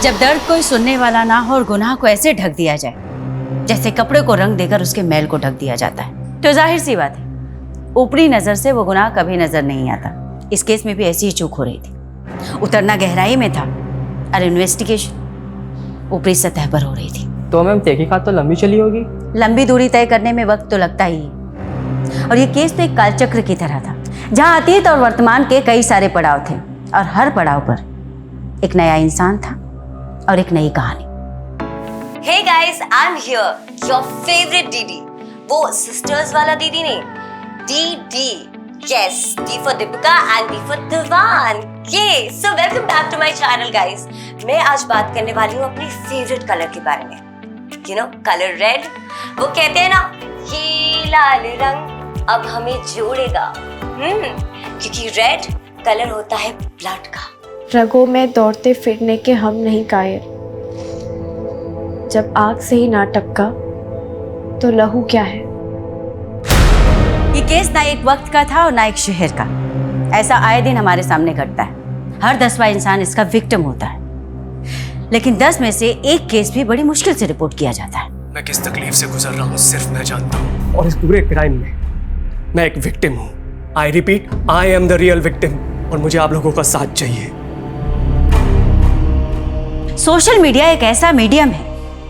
जब दर्द कोई सुनने वाला ना हो और गुनाह को ऐसे ढक दिया जाए जैसे कपड़े को रंग देकर उसके मैल को ढक दिया जाता है, तो जाहिर सी बात है ऊपरी नजर से वो गुनाह कभी नजर नहीं आता। इस केस में भी ऐसी ही चूक हो रही थी। उतरना गहराई में था और इन्वेस्टिगेशन ऊपरी सतह पर हो रही थी। तो मैम तहकीकात तो लंबी चली होगी। लंबी दूरी तय करने में वक्त तो लगता ही है। और ये केस तो एक कालचक्र की तरह था जहां अतीत और वर्तमान के कई सारे पड़ाव थे और हर पड़ाव पर एक नया इंसान था और एक नई कहानी। Hey guys, I'm here, your favorite दीदी। वो सिस्टर्स वाला दीदी नहीं, DD। Yes, D for Deepika and D for Divan। Yay! So welcome back to my channel guys। मैं आज बात करने वाली हूँ अपनी फेवरेट कलर के बारे में। You know, colour red. वो कहते हैं ना, ये लाल रंग अब हमें जोड़ेगा। क्योंकि रेड कलर होता है ब्लड का। रगों में दौड़ते फिरने के हम नहीं कायर, जब आग से ही ना टपका तो लहू क्या है। ये केस ना एक वक्त का था और ना एक शहर का। ऐसा आए दिन हमारे सामने घटता है। हर 10वां इंसान इसका विक्टिम होता है, लेकिन 10 में से एक केस भी बड़ी मुश्किल से रिपोर्ट किया जाता है। मैं किस तकलीफ से गुजर रहा हूँ सिर्फ मैं जानता हूँ, और इस पूरे क्राइम में मैं एक विक्टिम हूँ। I repeat, I am the real victim, और मुझे आप लोगों का साथ चाहिए। सोशल मीडिया एक ऐसा मीडियम है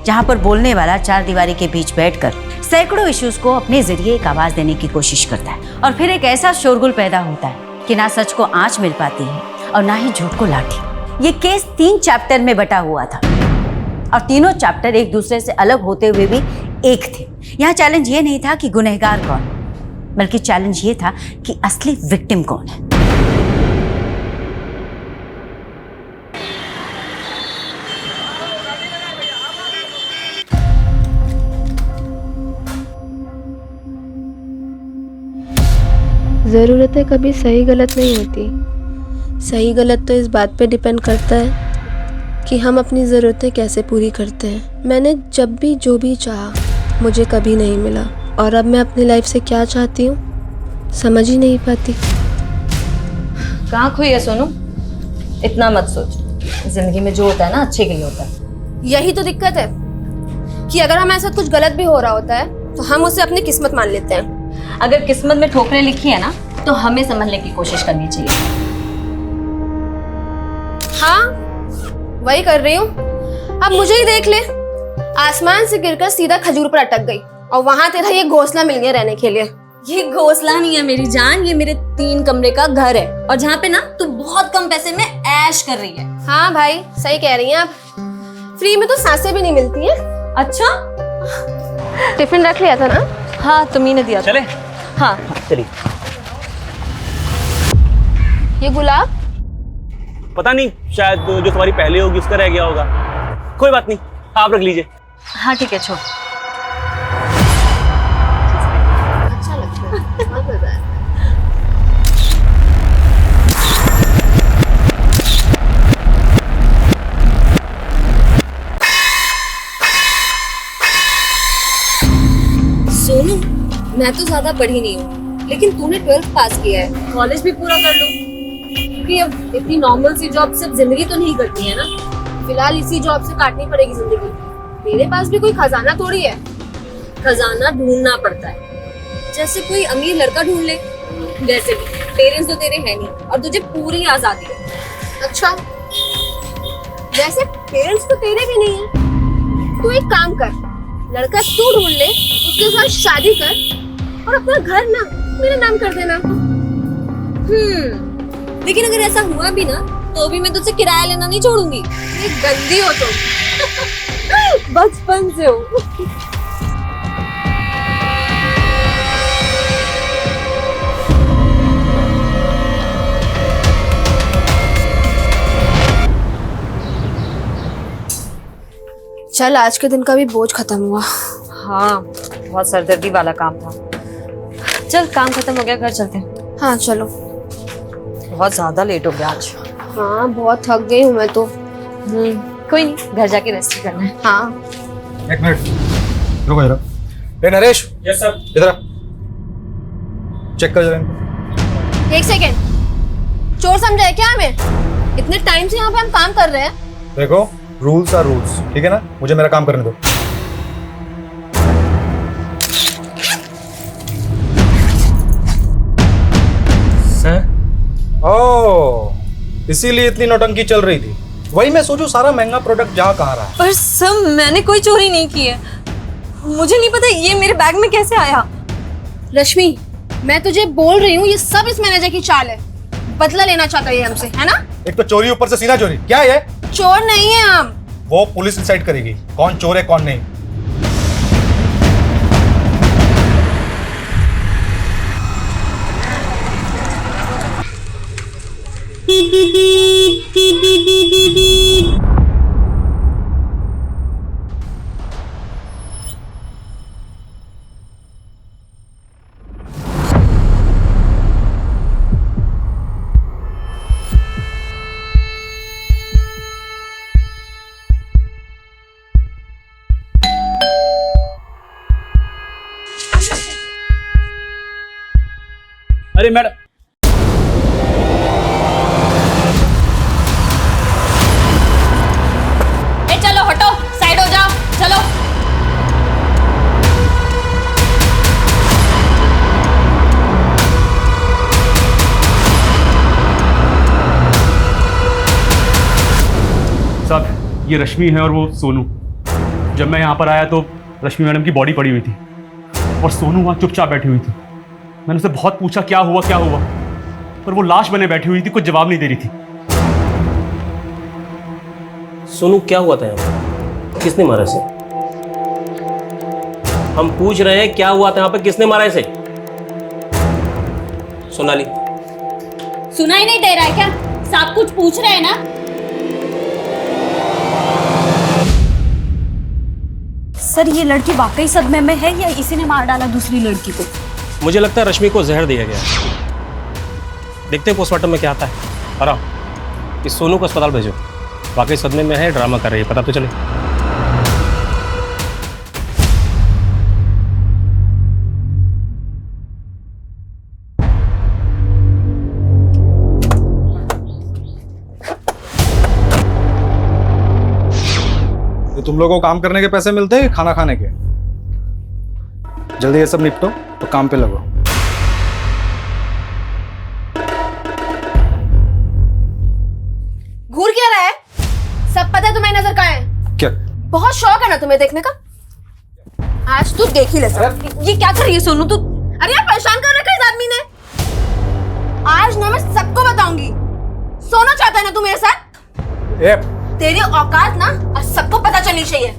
जहां पर बोलने वाला चार दीवारी के बीच बैठकर सैकड़ों इश्यूज को अपने जरिए एक आवाज देने की कोशिश करता है, और फिर एक ऐसा शोरगुल पैदा होता है कि ना सच को आंच मिल पाती है और ना ही झूठ को लाठी। ये केस 3 चैप्टर में बटा हुआ था और तीनों चैप्टर एक दूसरे से अलग होते हुए भी एक थे। यहाँ चैलेंज ये नहीं था कि गुनहगार कौन, बल्कि चैलेंज ये था कि असली विक्टिम कौन है। ज़रूरतें कभी सही गलत नहीं होती। सही गलत तो इस बात पे डिपेंड करता है कि हम अपनी ज़रूरतें कैसे पूरी करते हैं। मैंने जब भी जो भी चाहा मुझे कभी नहीं मिला, और अब मैं अपनी लाइफ से क्या चाहती हूँ समझ ही नहीं पाती। कहाँ खोई है सोनू? इतना मत सोच, जिंदगी में जो होता है ना अच्छे के लिए होता है। यही तो दिक्कत है कि अगर हमारे साथ कुछ गलत भी हो रहा होता है तो हम उसे अपनी किस्मत मान लेते हैं। अगर किस्मत में ठोकरें लिखी है ना तो हमें समझने की कोशिश करनी चाहिए। हाँ, वही कर रही हूँ। अब मुझे ही देख ले, आसमान से गिरकर सीधा खजूर पर अटक गई और वहां तेरा ये घोंसला मिल गया रहने के लिए। ये घोंसला नहीं है मेरी जान, ये मेरे 3 कमरे का घर है, और जहाँ पे ना तू बहुत कम पैसे में ऐश कर रही है। हाँ भाई, सही कह रही हैं आप। फ्री में तो सांसें भी नहीं मिलती हैं। अच्छा, टिफिन रख लिया था ना? हाँ तुम्ही ने दिया। चले? हाँ चलिए। ये गुलाब पता नहीं, शायद जो तुम्हारी पहले होगी उसका रह गया होगा। कोई बात नहीं, आप रख लीजिए। हाँ ठीक है, छोड़। अच्छा लगता है, बहुत मजा है। सोनू, मैं तो ज्यादा पढ़ी नहीं हूँ, लेकिन तूने 12th पास किया है, कॉलेज भी पूरा कर लो। क्योंकि अब इतनी नॉर्मल सी जॉब सिर्फ जिंदगी तो नहीं करती है ना। फिलहाल इसी जॉब से काटनी पड़ेगी जिंदगी। मेरे पास भी कोई खजाना थोड़ी है। खजाना ढूंढना पड़ता है, जैसे कोई अमीर लड़का ढूंढ ले। वैसे भी पेरेंट्स तो तेरे हैं नहीं और तुझे पूरी आजादी है। अच्छा, वैसे पेरेंट्स तो तेरे भी नहीं है। तू एक काम कर, लड़का तू ढूंढ ले, उसके साथ शादी कर और अपना घर ना मेरा नाम कर देना। लेकिन अगर ऐसा हुआ भी ना तो भी मैं तुझसे किराया लेना नहीं छोड़ूंगी। ये गंदी हो तुम। बचपन से हो। चल, आज के दिन का भी बोझ खत्म हुआ। हाँ, बहुत सरदर्दी वाला काम था। चल, काम खत्म हो गया, घर चलते हैं। हाँ चलो। बहुत ज्यादा लेट हो गया आज। हाँ, बहुत थक गई हूँ मैं तो। कोई नहीं, घर जाके रेस्ट करना है। हाँ। एक मिनट रुको जरा। ए नरेश। Yes sir. इधर आ, चेक कर जरा इनको। एक सेकेंड, चोर समझा है क्या हमें? इतने टाइम से यहाँ पे हम काम कर रहे हैं। देखो, रूल्स आर रूल्स, ठीक है ना? मुझे मेरा काम करने दो। सर ओह, इसीलिए इतनी नौटंकी चल रही थी। वही मैं सोचूं सारा महंगा प्रोडक्ट जहाँ कहाँ रहा है। पर सर मैंने कोई चोरी नहीं की है, मुझे नहीं पता ये मेरे बैग में कैसे आया। रश्मि, मैं तुझे बोल रही हूँ ये सब इस मैनेजर की चाल है। बदला लेना चाहता है ये हमसे, है ना? एक तो चोरी, ऊपर से सीना चोरी। क्या है? चोर नहीं है हम। वो पुलिस डिसाइड करेगी कौन चोर है कौन नहीं। अरे मैडम, चलो हटो, साइड हो जाओ, चलो। साहब ये रश्मि है और वो सोनू। जब मैं यहाँ पर आया तो रश्मि मैडम की बॉडी पड़ी हुई थी और सोनू वहाँ चुपचाप बैठी हुई थी। मैंने उसे बहुत पूछा क्या हुआ, पर वो लाश बने बैठी हुई थी, कुछ जवाब नहीं दे रही थी। सोनू क्या हुआ था यहाँ पर? किसने मारा इसे? हम पूछ रहे हैं क्या हुआ था यहाँ पे, किसने मारा इसे? सोनाली, सुनाई नहीं दे रहा है क्या? सब कुछ पूछ रहे हैं ना? सर ये लड़की वाकई सदमे में है या इसी ने मार डाला दूसरी लड़की को? मुझे लगता है रश्मि को जहर दिया गया। देखते हैं पोस्टमार्टम में क्या आता है। और आओ, इस सोनू को अस्पताल भेजो। वाकई सदमे में है, ड्रामा कर रही है, पता तो चले। तो तुम लोगों को काम करने के पैसे मिलते हैं खाना खाने के? जल्दी ये सब निपटो तो काम पे लगो। घूर क्या रहा है? सब पता है तुम्हें नजर कहाँ है? क्या? बहुत शौक है ना तुम्हें देखने का? आज तू देख ही ले सब। ये क्या कर रही है सोनू तू? अरे यार परेशान कर रखा है इस आदमी ने। आज ना मैं सबको बताऊंगी। सोना चाहता है ना तू मेरे साथ? तेरी औकात ना आज सबको पता चलनी चाहिए।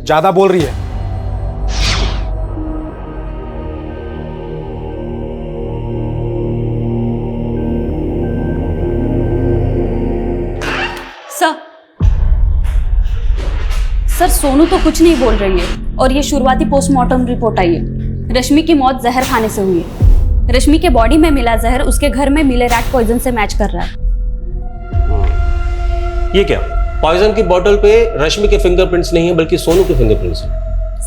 ज्यादा बोल रही है। सर सोनू तो कुछ नहीं बोल रही है और ये शुरुआती पोस्टमार्टम रिपोर्ट आई है। रश्मि की मौत जहर खाने से हुई है। रश्मि के बॉडी में मिला जहर उसके घर में मिले रैट पॉइजन से मैच कर रहा है। ये क्या? पॉइजन की बोतल पे रश्मि के फिंगरप्रिंट्स नहीं है बल्कि सोनू के फिंगरप्रिंट्स हैं।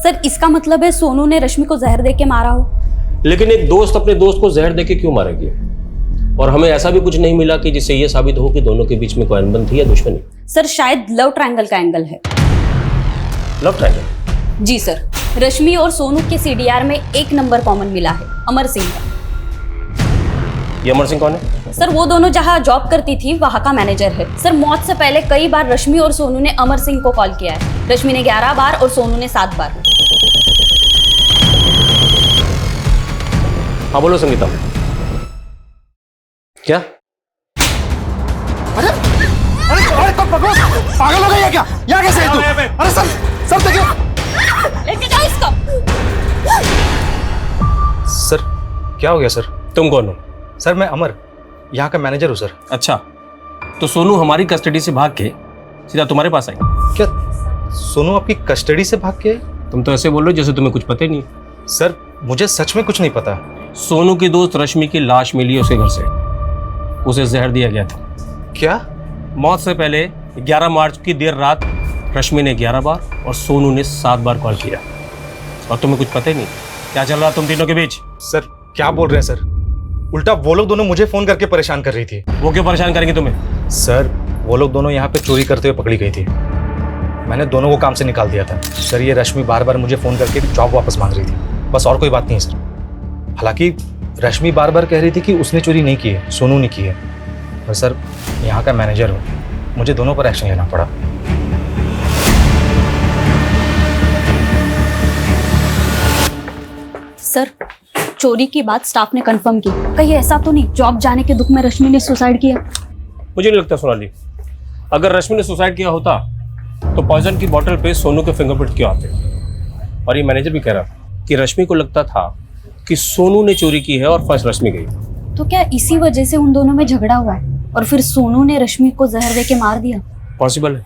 सर इसका मतलब है सोनू ने रश्मि को जहर देके मारा हो। लेकिन एक दोस्त अपने दोस्त को जहर देके क्यों मारेगी? और हमें ऐसा भी कुछ नहीं मिला कि जिससे ये साबित हो कि दोनों के बीच में कोई अनबन थी या दुश्मनी। सर शायद लव ट्रायंगल का एंगल है। Love triangle? जी सर, रश्मि और सोनू के सीडीआर में एक नंबर कॉमन मिला है, अमर सिंह का। ये अमर सिंह कौन है? सर वो दोनों जहां जॉब करती थी वहां का मैनेजर है। सर मौत से पहले कई बार रश्मि और सोनू ने अमर सिंह को कॉल किया है। रश्मि ने 11 बार और सोनू ने 7 बार। हाँ बोलो संगीता। क्या? अरे अरे अरे पागल हो गई है क्या? यहाँ कैसे है तू? अरे सर देखिए। लेके जाओ इसको। सर क्या हो गया सर? तुम कौन हो? सर मैं अमर, यहाँ का मैनेजर हूँ सर। अच्छा, तो सोनू हमारी कस्टडी से भाग के सीधा तुम्हारे पास आई? क्या सोनू आपकी कस्टडी से भाग के? तुम तो ऐसे बोल रहे हो जैसे तुम्हें कुछ पता ही नहीं। सर मुझे सच में कुछ नहीं पता। सोनू की दोस्त रश्मि की लाश मिली उसके घर से, उसे जहर दिया गया था। क्या? मौत से पहले 11 मार्च की देर रात रश्मि ने 11 बार और सोनू ने 7 बार कॉल किया और तुम्हें कुछ पता ही नहीं। क्या चल रहा तुम तीनों के बीच? सर क्या बोल रहे हैं सर? उल्टा वो लोग दोनों मुझे फोन करके परेशान कर रही थी। वो क्यों परेशान करेंगे तुम्हें? सर वो लोग दोनों यहाँ पे चोरी करते हुए पकड़ी गई थी। मैंने दोनों को काम से निकाल दिया था सर। ये रश्मि बार बार मुझे फ़ोन करके जॉब वापस मांग रही थी, बस और कोई बात नहीं है सर। हालांकि रश्मि बार बार कह रही थी कि उसने चोरी नहीं की है, सोनू ने की है। पर सर यहाँ का मैनेजर हूँ, मुझे दोनों पर एक्शन लेना पड़ा। सर, चोरी की बात स्टाफ ने कंफर्म की। कहीं ऐसा तो नहीं जॉब जाने के दुख में रश्मि ने सुसाइड किया? मुझे नहीं लगता सोनाली, अगर रश्मि ने सुसाइड किया होता तो पॉइजन की बोतल पे सोनू के फिंगरप्रिंट क्यों आते? और ये मैनेजर भी कह रहा कि रश्मि को लगता था कि सोनू ने चोरी की है और फर्स्ट रश्मि गई। तो क्या इसी वजह से उन दोनों में झगड़ा हुआ है और फिर सोनू ने रश्मि को जहर दे के मार दिया? पॉसिबल है।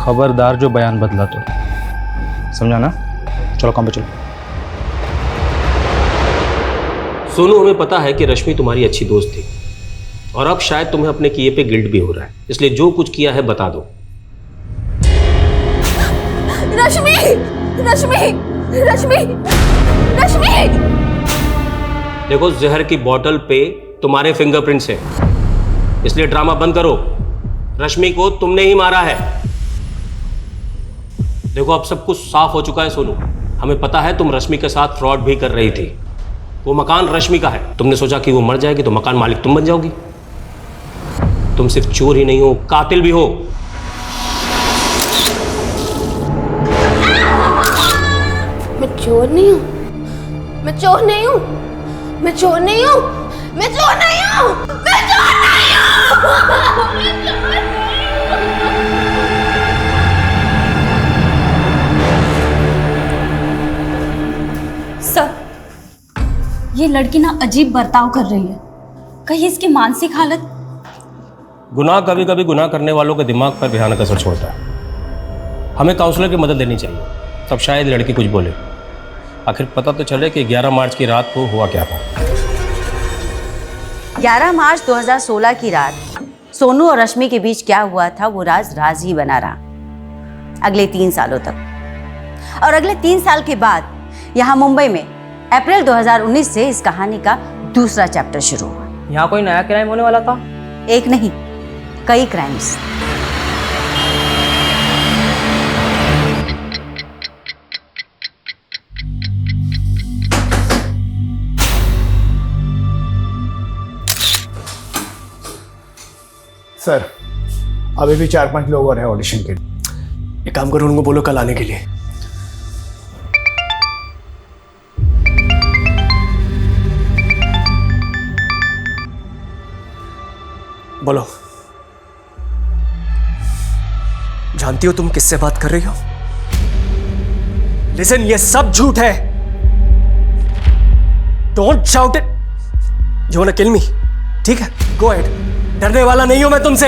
खबरदार जो बयान बदला तो, समझा ना? चलो काम पे चलो। सोनू, हमें पता है कि रश्मि तुम्हारी अच्छी दोस्त थी और अब शायद तुम्हें अपने किए पे गिल्ट भी हो रहा है, इसलिए जो कुछ किया है बता दो। रश्मि रश्मि रश्मि रश्मि देखो, जहर की बोतल पे तुम्हारे फिंगरप्रिंट्स हैं, इसलिए ड्रामा बंद करो। रश्मि को तुमने ही मारा है। देखो, अब सब कुछ साफ हो चुका है सोनू। हमें पता है तुम रश्मि के साथ फ्रॉड भी कर रही थी। वो मकान रश्मि का है। तुमने सोचा कि वो मर जाएगी तो मकान मालिक तुम बन जाओगी। तुम सिर्फ चोर ही नहीं हो, कातिल भी हो। मैं चोर नहीं हूँ, मैं चोर नहीं हूँ, मैं चोर नहीं हूँ, मैं चोर नहीं हूँ, मैं चोर नहीं हूँ। सर, ये लड़की ना अजीब बर्ताव कर रही है। कहीं इसकी मानसिक हालत? गुनाह कभी कभी गुनाह करने वालों के दिमाग पर भयानक असर छोड़ता है। हमें काउंसलर की मदद लेनी चाहिए, तब शायद लड़की कुछ बोले। आखिर पता तो चले कि 11 मार्च की रात को हुआ क्या था। 11 मार्च 2016 की रात सोनू और रश्मि के बीच क्या हुआ था वो राज ही बना रहा अगले 3 सालों तक। और अगले 3 साल के बाद यहाँ मुंबई में अप्रैल 2019 से इस कहानी का दूसरा चैप्टर शुरू हुआ। यहाँ कोई नया क्राइम होने वाला था? एक नहीं, कई क्राइम्स। सर अभी भी 4-5 लोग और हैं ऑडिशन के लिए। एक काम करो, उनको बोलो कल आने के लिए। बोलो। जानती हो तुम किससे बात कर रही हो? लिसन, ये सब झूठ है। Don't shout it. You want to kill me? ठीक है, गो अहेड। डरने वाला नहीं हूं मैं तुमसे।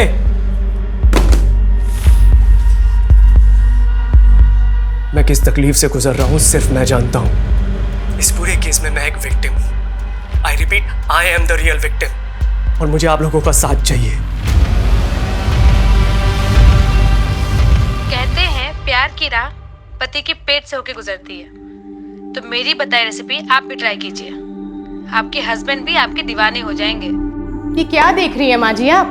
मैं किस तकलीफ से गुजर रहा हूं सिर्फ मैं जानता हूं। इस पूरे केस में मैं एक विक्टिम हूं। I repeat, I am the real victim. और मुझे आप लोगों का साथ चाहिए। कहते हैं प्यार की राह पति के पेट से होके गुजरती है, तो मेरी बताई रेसिपी आप भी ट्राई कीजिए। आपके हस्बैंड भी आपके दीवाने हो जाएंगे। ये क्या देख रही है माँ जी आप?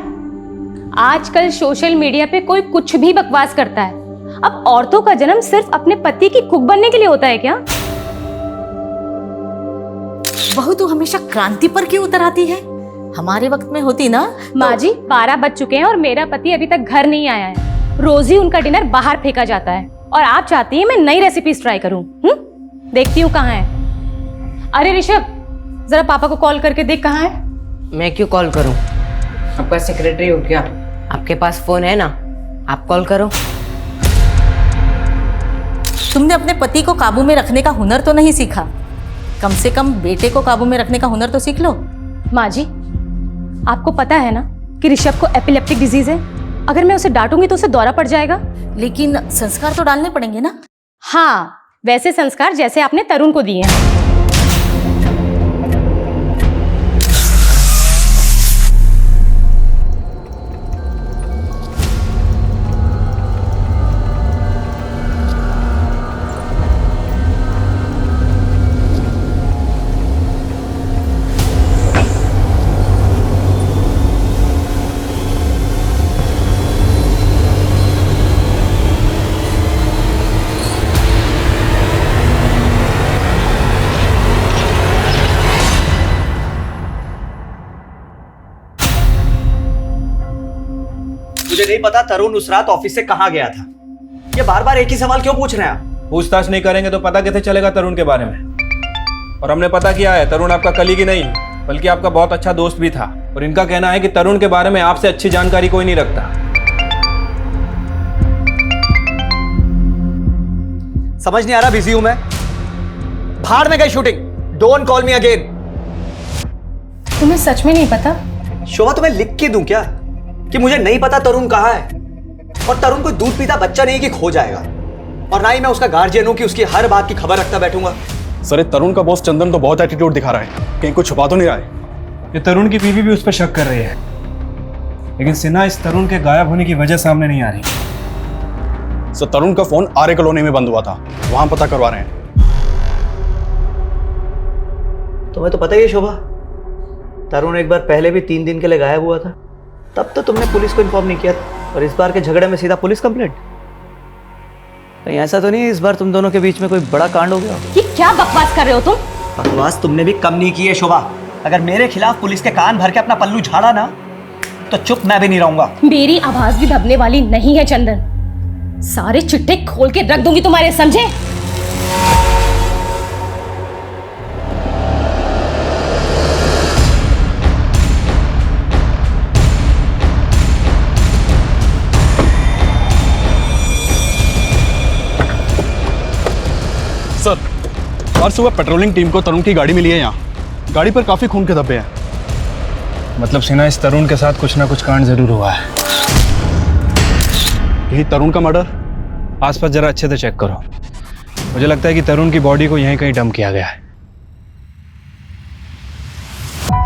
आजकल सोशल मीडिया पे कोई कुछ भी बकवास करता है। अब औरतों का जन्म सिर्फ अपने पति की कुक बनने के लिए होता है क्या? बहू तो हमेशा क्रांति पर क्यों उतर आती है? हमारे वक्त में होती ना। माँ जी 12 बज चुके हैं और मेरा पति अभी तक घर नहीं आया है। रोज ही उनका डिनर बाहर फेंका जाता है और आप चाहती हैं मैं नई रेसिपीज ट्राई करूं? देखती हूँ कहाँ है। अरे ऋषभ, जरा पापा को कॉल करके देख कहाँ है। मैं क्यों कॉल करूं? आपका सेक्रेटरी हो क्या? आपके पास फोन है ना, आप कॉल करो। तुमने अपने पति को काबू में रखने का हुनर तो नहीं सीखा? कम से कम बेटे को काबू में रखने का हुनर तो सीख लो। माँ जी, आपको पता है ना कि ऋषभ को एपिलेप्टिक डिजीज है। अगर मैं उसे डांटूंगी तो उसे दौरा पड़ जाएगा। लेकिन संस्कार तो डालने पड़ेंगे ना। हाँ, वैसे संस्कार जैसे आपने तरुण को दिए हैं। मुझे नहीं पता तरुण उस रात ऑफिस से कहाँ गया था। ये बार बार एक ही सवाल क्यों पूछ रहे हैं आप? पूछताछ नहीं करेंगे तो पता कैसे चलेगा तरुण के बारे में? और हमने पता किया है, तरुण आपका कलीग ही नहीं बल्कि आपका बहुत अच्छा दोस्त भी था। और इनका कहना है कि तरुण के बारे में आपसे अच्छी जानकारी कोई नहीं रखता। समझ नहीं आ रहा, बिजी हूं मैं। भाड़ में गई shooting. Don't call me again. तुम्हें सच में नहीं पता? शोभा, तुम्हें लिख के दूं क्या कि मुझे नहीं पता तरुण कहाँ है? और तरुण कोई दूध पीता बच्चा नहीं कि खो जाएगा। और ना ही मैं उसका गार्जियन हूं कि उसकी हर बात की खबर रखता बैठूंगा। सर, तरुण का बॉस चंदन तो बहुत एटीट्यूड दिखा रहा है, कहीं कुछ छुपा तो नहीं रहा है। ये तरुण की बीवी भी उस पर शक कर रही है, लेकिन सिन्हा इस तरुण के गायब होने की वजह सामने नहीं आ रही। सर, तरुण का फोन आर्य कॉलोनी में बंद हुआ था, वहां पता करवा रहे हैं। तुम्हें तो पता ही है शोभा, तरुण एक बार पहले भी 3 दिन के लिए गायब हुआ था। तब तो तुमने पुलिस को इन्फॉर्म नहीं किया और इस बार के झगड़े में सीधा पुलिस कंप्लेंट। कहीं ऐसा तो नहीं है इस बार तुम दोनों के बीच में कोई बड़ा कांड हो गया? ये क्या बकवास कर रहे हो तुम? बकवास तुमने भी कम नहीं की है शोभा। अगर मेरे खिलाफ पुलिस के कान भर के अपना पल्लू झाड़ा ना तो चुप मैं भी नहीं रहूंगा। मेरी आवाज भी दबने वाली नहीं है चंदन। सारे चिट्ठे खोल के रख दूंगी तुम्हारे, समझे? सर, आज सुबह पेट्रोलिंग टीम को तरुण की गाड़ी मिली है यहाँ। गाड़ी पर काफी खून के धब्बे हैं। मतलब सिन्हा, इस तरुण के साथ कुछ ना कुछ कांड जरूर हुआ है। यही तरुण का मर्डर? आसपास जरा अच्छे से चेक करो। मुझे लगता है कि तरुण की बॉडी को यहीं कहीं डंप किया गया है।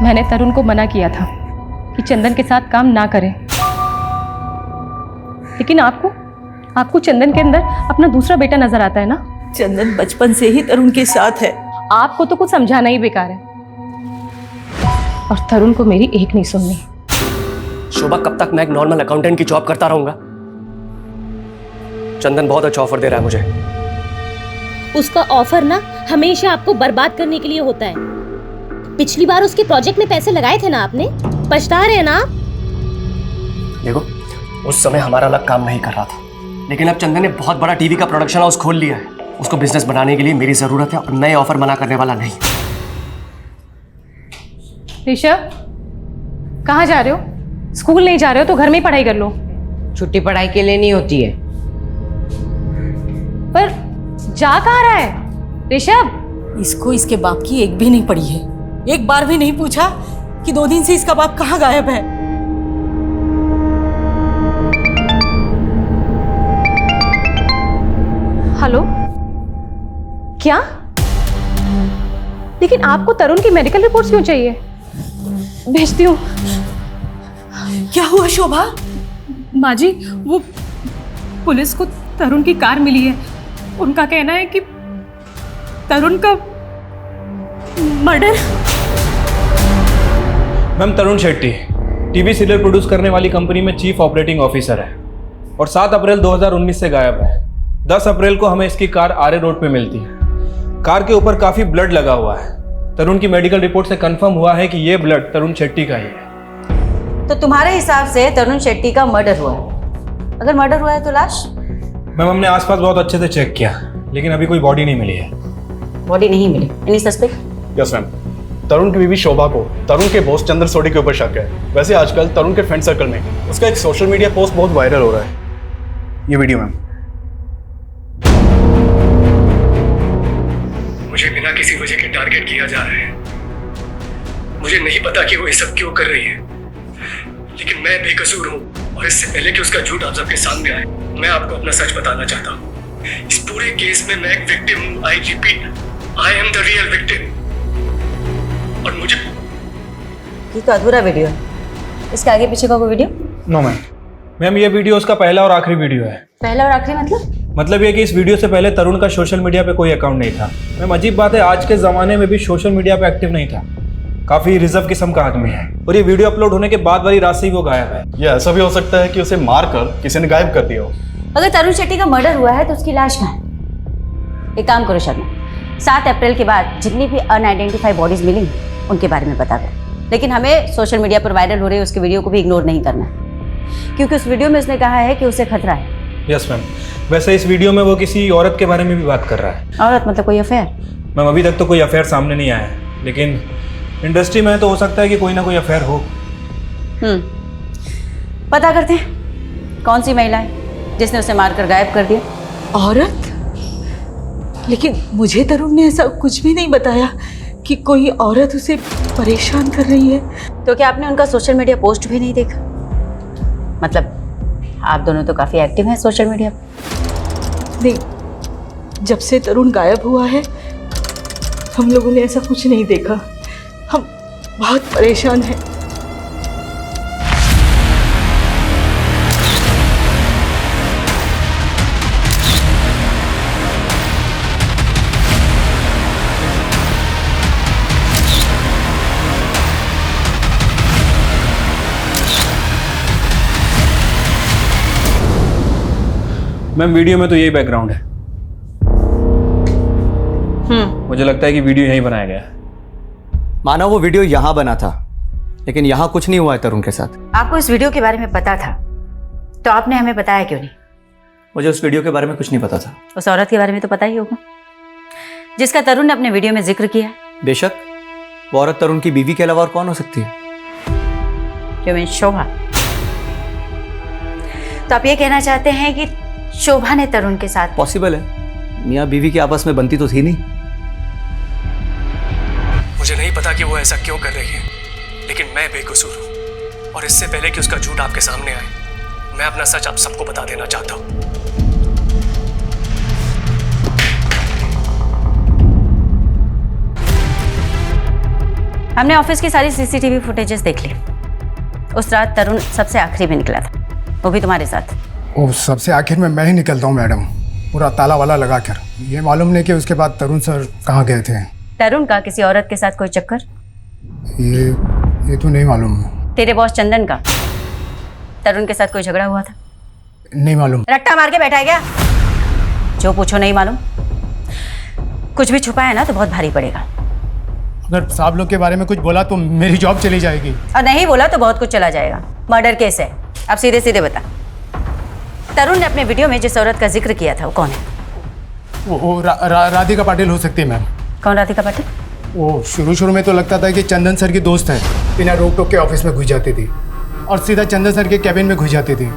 मैंने तरुण को मना किया था कि चंदन के साथ काम ना करें, लेकिन आपको चंदन के अंदर अपना दूसरा बेटा नजर आता है ना? चंदन बचपन से ही तरुण के साथ है। आपको तो कुछ समझाना ही बेकार है, और तरुण को मेरी एक नहीं सुननी। शोभा, कब तक मैं एक नॉर्मल अकाउंटेंट की जॉब करता रहूंगा? चंदन बहुत अच्छा ऑफर दे रहा है मुझे। उसका ऑफर ना हमेशा आपको बर्बाद करने के लिए होता है। पिछली बार उसके प्रोजेक्ट में पैसे लगाए थे ना आपने, पछता रहे हैं ना? देखो, उस समय हमारा अलग काम नहीं कर रहा था, लेकिन अब चंदन ने बहुत बड़ा टीवी का प्रोडक्शन हाउस खोल लिया है। उसको बिजनेस बनाने के लिए मेरी जरूरत है और मैं ऑफर मना करने वाला नहीं। ऋषभ, कहाँ जा रहे हो? स्कूल नहीं जा रहे हो तो घर में ही पढ़ाई कर लो। छुट्टी पढ़ाई के लिए नहीं होती है। पर जा कहाँ रहा है ऋषभ? इसको इसके बाप की एक भी नहीं पड़ी है। एक बार भी नहीं पूछा कि 2 दिन से इसका बाप कहाँ गायब है। हेलो, क्या? लेकिन आपको तरुण की मेडिकल रिपोर्ट्स क्यों चाहिए? भेजती हूँ। क्या हुआ शोभा? माँ जी, वो पुलिस को तरुण की कार मिली है। उनका कहना है कि तरुण का मर्डर। मैम, तरुण शेट्टी टीवी सीरियल प्रोड्यूस करने वाली कंपनी में चीफ ऑपरेटिंग ऑफिसर है और 7 अप्रैल 2019 से गायब है। 10 अप्रैल को हमें इसकी कार आर्य रोड पे मिलती है। कार के ऊपर काफी ब्लड लगा हुआ है। तरुण की मेडिकल रिपोर्ट से कंफर्म हुआ है कि ये ब्लड तरुण शेट्टी का ही है। तो तुम्हारे हिसाब से तरुण शेट्टी का मर्डर हुआ है? अगर मर्डर हुआ है तो लाश? मैम, हमने आसपास बहुत अच्छे से चेक किया, लेकिन अभी कोई बॉडी नहीं मिली है। बॉडी नहीं मिली? Any suspect? Yes ma'am, Tarun की बीवी शोभा को तरुण के बॉस चंद्र सोडी के ऊपर शक है। वैसे आजकल तरुण के फ्रेंड सर्कल में उसका एक सोशल मीडिया पोस्ट बहुत वायरल हो रहा है। ये वीडियो मैम। मुझे बिना किसी वजह के टारगेट किया जा रहा है। मुझे नहीं पता कि वो ये सब क्यों कर रही है, लेकिन मैं बेकसूर हूँ और इससे पहले कि उसका झूठ आप सबके सामने आए, मैं आपको अपना सच बताना चाहता हूँ। इस पूरे केस में मैं एक विक्टिम हूँ। I repeat, I am the real victim. और मुझे ये तो अधूरा वीडियो है। इसके आगे पीछे का कोई वीडियो? नो मैम, ये वीडियो उसका पहला और आखिरी वीडियो है। पहला और आखिरी मतलब ये कि इस वीडियो से पहले तरुण का सोशल मीडिया पे कोई अकाउंट नहीं था। मैम, अजीब बात है, आज के ज़माने में भी सोशल मीडिया पे एक्टिव नहीं था। काफ़ी रिजर्व किस्म का आदमी है और ये वीडियो अपलोड होने के बाद वाली रात से ही वो गायब है। ये ऐसा भी हो सकता है कि उसे मार कर किसी ने गायब कर दिया हो। अगर तरुण शेट्टी का मर्डर हुआ है तो उसकी लाश कहाँ है? एक काम करो शर्मा, 7 अप्रैल के बाद जितनी भी अनआइडेंटिफाइड बॉडीज मिली उनके बारे में बता दो, लेकिन हमें सोशल मीडिया पर वायरल हो रही है उसके वीडियो को भी इग्नोर नहीं करना है। क्योंकि उस वीडियो में उसने कहा है कि उसे खतरा है। Yes ma'am. वैसे इस वीडियो में वो किसी औरत के बारे में भी बात कर रहा है। औरत मतलब कोई अफेयर? मैम अभी तक तो कोई अफेयर सामने नहीं आया है, लेकिन इंडस्ट्री में तो हो सकता है कि कोई ना कोई अफेयर हो। पता करते हैं कौन सी महिला है जिसने उसे मारकर गायब कर दिया। औरत? लेकिन मुझे तरुण ने ऐसा कुछ भी नहीं बताया कि कोई औरत उसे परेशान कर रही है। तो क्या आपने उनका सोशल मीडिया पोस्ट भी नहीं देखा? मतलब आप दोनों तो काफी एक्टिव हैं सोशल मीडिया पर। नहीं, जब से तरुण गायब हुआ है हम लोगों ने ऐसा कुछ नहीं देखा। हम बहुत परेशान हैं। मैम वीडियो में तो यही बैकग्राउंड है। मुझे लगता है कि वीडियो यहीं बनाया गया है। माना वो वीडियो यहाँ बना था, लेकिन यहाँ कुछ नहीं हुआ है तरुण के साथ। आपको इस वीडियो के बारे में पता था तो आपने हमें बताया क्यों नहीं? मुझे उस वीडियो के बारे में कुछ नहीं पता था। उस औरत के बारे में तो पता ही होगा जिसका तरुण ने अपने वीडियो में जिक्र किया। बेशक, वो औरत तरुण की बीवी के अलावा और कौन हो सकती है? You mean शोभा? तो आप ये कहना चाहते हैं कि शोभा ने तरुण के साथ? पॉसिबल है, मियाँ बीवी की आपस में बनती तो थी नहीं। मुझे नहीं पता कि वो ऐसा क्यों कर रही है, लेकिन मैं बेकसूर हूँ और इससे पहले कि उसका झूठ आपके सामने आए, मैं अपना सच आप सबको बता देना चाहता हूँ। हमने ऑफिस की सारी सीसीटीवी फुटेजेस देख ली। उस रात तरुण सबसे आखिरी में निकला था, वो भी तुम्हारे साथ। वो सबसे आखिर में मैं ही निकलता हूँ मैडम, पूरा ताला वाला लगा कर। ये मालूम नहीं कि उसके बाद तरुण सर कहाँ गए थे। तरुण का किसी औरत के साथ कोई चक्कर? ये तो नहीं मालूम। तेरे बॉस चंदन का तरुण के साथ कोई झगड़ा हुआ था? नहीं मालूम। रट्टा मार के बैठा है क्या? जो पूछो नहीं मालूम। कुछ भी छुपा है ना तो बहुत भारी पड़ेगा। अगर साहब लोग के बारे में कुछ बोला तो मेरी जॉब चली जाएगी। और नहीं बोला तो बहुत कुछ चला जाएगा। मर्डर केस है। अब सीधे सीधे बता, तरुण ने अपने वीडियो में जिस औरत का जिक्र किया था वो कौन है? वो राधिका पाटिल हो सकती है मैम। कौन राधिका पाटिल? वो शुरू में तो लगता था कि चंदन सर की दोस्त है, बिना रोक टोक के ऑफिस में घुस जाती थी और सीधा चंदन सर के कैबिन में घुस जाती थी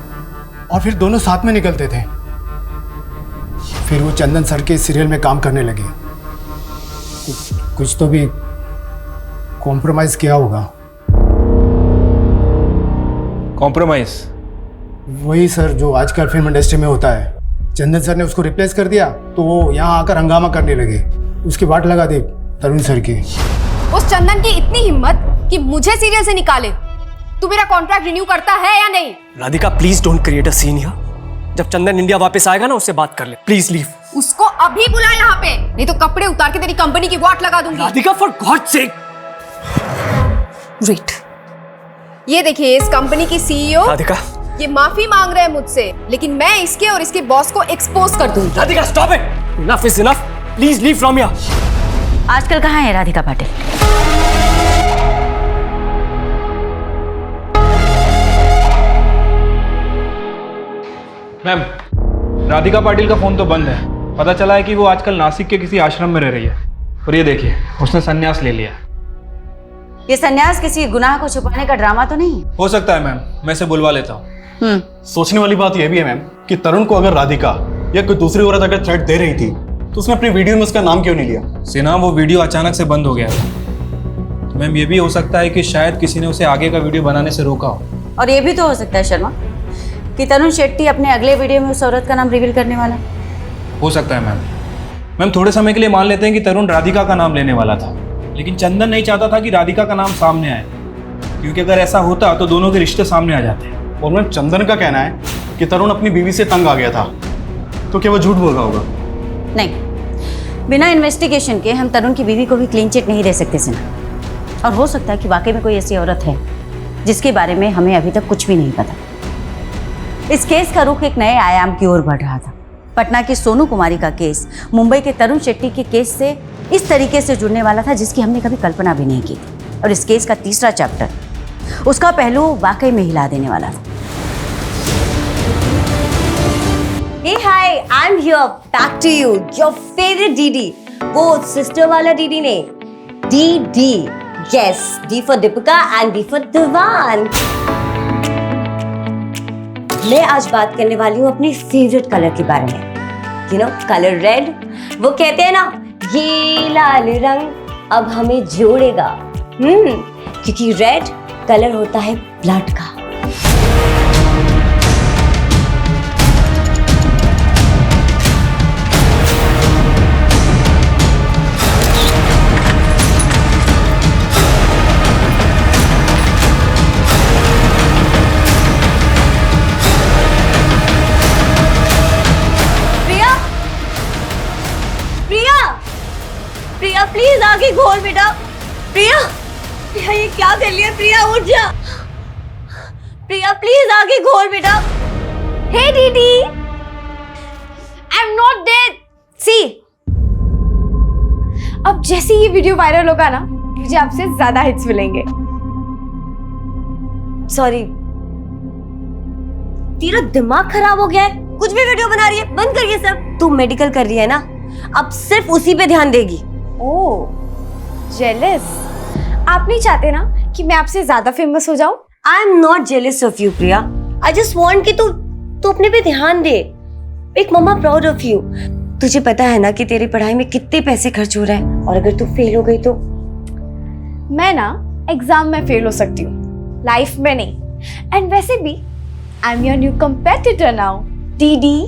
और फिर दोनों साथ में निकलते थे। फिर वो चंदन सर के सीरियल में काम करने लगी। कुछ तो भी कॉम्प्रोमाइज किया होगा। कॉम्प्रोमाइज? वही सर जो आजकल फिल्म इंडस्ट्री में होता है। चंदन सर ने उसको रिप्लेस कर दिया तो वो यहाँ आकर हंगामा करने लगे। उसकी वाट लगा दी तरुण सर की। उस चंदन की इतनी हिम्मत कि मुझे सीरियल से निकाले। तू मेरा कॉन्ट्रैक्ट रिन्यू करता है या नहीं? Radhika please don't create a scene here. जब चंदन इंडिया वापस आएगा ना उससे बात कर ले, प्लीज लीव। उसको अभी बुला यहाँ पे, नहीं तो कपड़े उतार के तेरी कंपनी की वाट लगा दूंगी। Radhika for god sake. Wait, ये देखिए इस कंपनी की सीईओ राधिका, ये माफी मांग रहे हैं मुझसे, लेकिन मैं इसके और इसके बॉस को एक्सपोज कर दूंगी। Radhika stop it, enough is enough, please leave from here. आजकल कहाँ है राधिका पाटिल? मैम राधिका पाटिल का फोन तो बंद है। पता चला है कि वो आजकल नासिक के किसी आश्रम में रह रही है। और ये देखिए उसने संन्यास ले लिया। ये संन्यास किसी गुनाह को छुपाने का ड्रामा तो नहीं? हो सकता है मैम, मैं इसे बुलवा लेता हूँ। सोचने वाली बात यह भी है मैम कि तरुण को अगर राधिका या कोई दूसरी औरत अगर थ्रेट दे रही थी तो उसने अपनी वीडियो में उसका नाम क्यों नहीं लिया? सिन्हा वो वीडियो अचानक से बंद हो गया था। मैम ये भी हो सकता है कि शायद किसी ने उसे आगे का वीडियो बनाने से रोका हो। और ये भी तो हो सकता है शर्मा कि तरुण शेट्टी अपने अगले वीडियो में उस औरत का नाम रिवील करने वाला। हो सकता है मैम थोड़े समय के लिए मान लेते हैं कि तरुण राधिका का नाम लेने वाला था, लेकिन चंदन नहीं चाहता था कि राधिका का नाम सामने आए, क्योंकि अगर ऐसा होता तो दोनों के रिश्ते सामने आ जाते। और मैम चंदन का कहना है कि तरुण अपनी बीवी से तंग आ गया था, तो क्या वो झूठ बोल रहा होगा? नहीं, बिना इन्वेस्टिगेशन के हम तरुण की बीवी को भी क्लीन चिट नहीं दे सकते सिन्हा। और हो सकता है कि वाकई में कोई ऐसी औरत है जिसके बारे में हमें अभी तक कुछ भी नहीं पता। इस केस का रुख एक नए आयाम की ओर बढ़ रहा था। पटना की सोनू कुमारी का केस मुंबई के तरुण शेट्टी के केस से इस तरीके से जुड़ने वाला था जिसकी हमने कभी कल्पना भी नहीं की थी। और इस केस का तीसरा चैप्टर, उसका पहलू वाकई में हिला देने वाला था। Hey hi, I'm here. Back to you. Your favorite DD. वो sister वाला DD नहीं. DD. Yes, D for Deepika and D for Divan. मैं आज बात करने वाली हूँ अपनी फेवरेट कलर के बारे में. You know, colour red. वो कहते हैं ना, ये लाल रंग अब हमें जोड़ेगा. क्योंकि रेड कलर होता है ब्लड का. प्रिया प्लीज आगे खोल बेटा. प्रिया प्रिया ये क्या कर लिया. प्रिया उठ जा. प्रिया प्लीज आगे खोल बेटा. हे दीदी, आई एम नॉट डेड. सी, अब जैसे ये वीडियो वायरल होगा ना, मुझे आपसे ज्यादा हिट्स मिलेंगे. सॉरी, तेरा दिमाग खराब हो गया है. कुछ भी वीडियो बना रही है, बंद कर ये सब. तू मेडिकल कर रही है ना, अब सिर्फ उसी पे ध्यान देगी. ओह, जेलस. आप नहीं चाहते ना कि मैं आपसे ज्यादा फेमस हो जाऊं? I am not jealous of you Priya. I just want कि तू अपने पे ध्यान दे. एक मम्मा प्राउड ऑफ यू. तुझे पता है ना कि तेरी पढ़ाई में कितने पैसे खर्च हो रहे हैं, और अगर तू फेल हो गई तो. मैं ना एग्जाम में फेल हो सकती हूँ, लाइफ में नहीं. एंड वैसे भी I am your new competitor now, DD.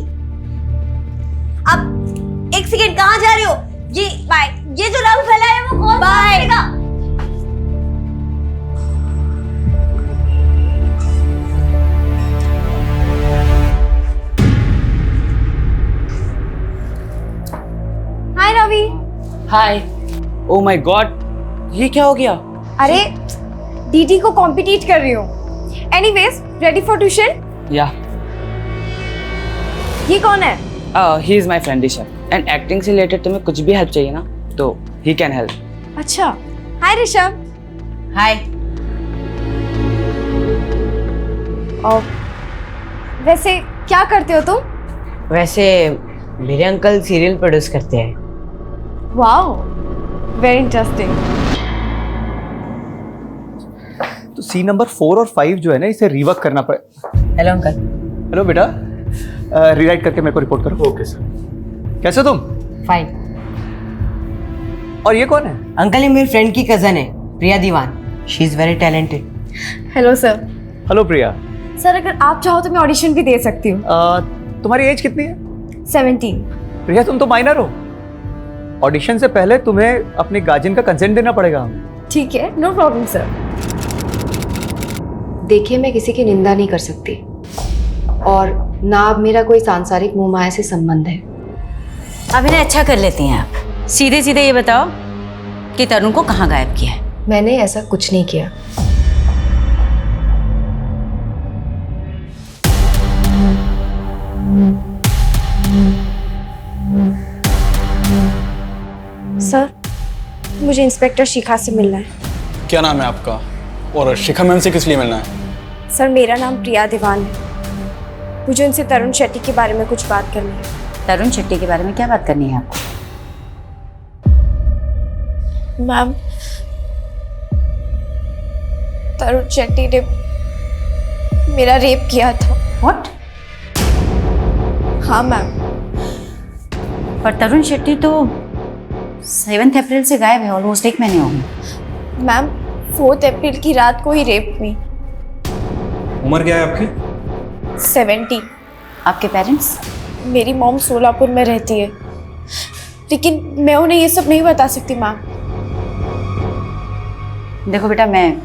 अब एक सेकेंड, कहाँ जा रहे हो? ये जो रंग फैला है वो कौन करेगा? हाय रवि. हाय. ओह माय गॉड, ये क्या हो गया? अरे डीडी को कॉम्पिटिट कर रही हूँ. Anyways, ready for tuition? या. ये कौन है? He is my friend Rishabh. And acting से रिलेटेड तुम्हें कुछ भी हेल्प चाहिए ना, तो ही कैन हेल्प. अच्छा. हाय ऋषभ. हाय. और वैसे क्या करते हो तुम? वैसे मेरे अंकल सीरियल प्रोड्यूस करते हैं. Wow, very interesting. तो सीन नंबर 4 और 5 जो है ना, इसे रिवर्क करना पड़े. Hello uncle. हेलो बेटा, रीराइट करके मेरे को रिपोर्ट करो. Okay sir. कैसे तुम? फाइन. और ये कौन है? अंकल, ये मेरी फ्रेंड की कजन है, Priya Diwan. She is very talented. Hello sir. Hello Priya. Sir, अगर आप चाहो तो मैं ऑडिशन भी दे सकती हूँ. तुम्हारी एज कितनी है? 17. प्रिया, तुम तो माइनर हो. ऑडिशन से पहले तुम्हें अपने गार्जियन का कंसेंट देना पड़ेगा. ठीक है, नो प्रॉब्लम सर. देखिए, मैं किसी की निंदा नहीं कर सकती, और ना अब मेरा कोई सांसारिक मोह माया से संबंध है. अभिनय अच्छा कर लेती हैं आप. सीधे सीधे ये बताओ कि तरुण को कहाँ गायब किया है? मैंने ऐसा कुछ नहीं किया. सर, मुझे इंस्पेक्टर शिखा से मिलना है. क्या नाम है आपका? और शिखा मैम से किस लिए मिलना है? सर, मेरा नाम प्रिया दीवान है. मुझे उनसे तरुण शेट्टी के बारे में कुछ बात करनी है. तरुण शेट्टी के बारे में क्या बात करनी है आपको? मैम, तरुण शेट्टी ने मेरा रेप किया था. व्हाट? हाँ मैम. पर तरुण शेट्टी तो 7 अप्रैल से गायब है. ऑलमोस्ट 1 महीने हो गए. मैम, 4 अप्रैल की रात को ही रेप हुई. उम्र क्या है आपकी? 70. आपके पेरेंट्स? मेरी मॉम सोलापुर में रहती है, लेकिन मैं उन्हें ये सब नहीं बता सकती मैम. देखो बेटा, मैं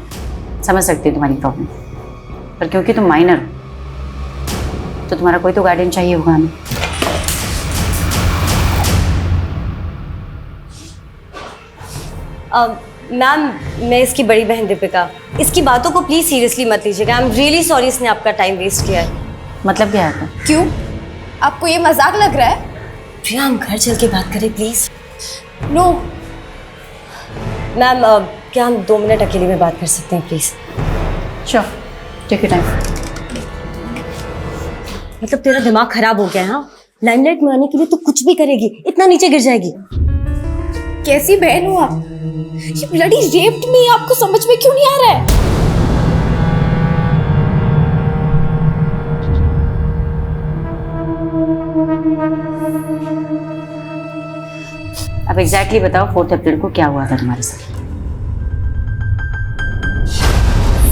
समझ सकती हूँ तुम्हारी प्रॉब्लम, पर क्योंकि तुम माइनर हो तो तुम्हारा कोई तो गार्डियन चाहिए होगा हमें. मैम, मैं इसकी बड़ी बहन दीपिका. इसकी बातों को प्लीज सीरियसली मत लीजिएगा. आई एम रियली सॉरी इसने आपका टाइम वेस्ट किया है. मतलब क्या है? क्यों? आपको ये मजाक लग रहा है? प्रिया, हम घर चल के बात करें प्लीज. नो मैम, क्या हम 2 मिनट अकेले में बात कर सकते हैं please? Sure, take your time. मतलब तेरा दिमाग खराब हो गया है? हाँ, लाइमलाइट में आने के लिए तो कुछ भी करेगी, इतना नीचे गिर जाएगी। कैसी बहन हो आप? ये ब्लडी रेप्ड मी, आपको समझ में क्यों नहीं आ रहा है? अब एग्जैक्टली बताओ 4 अप्रैल को क्या हुआ था तुम्हारे साथ?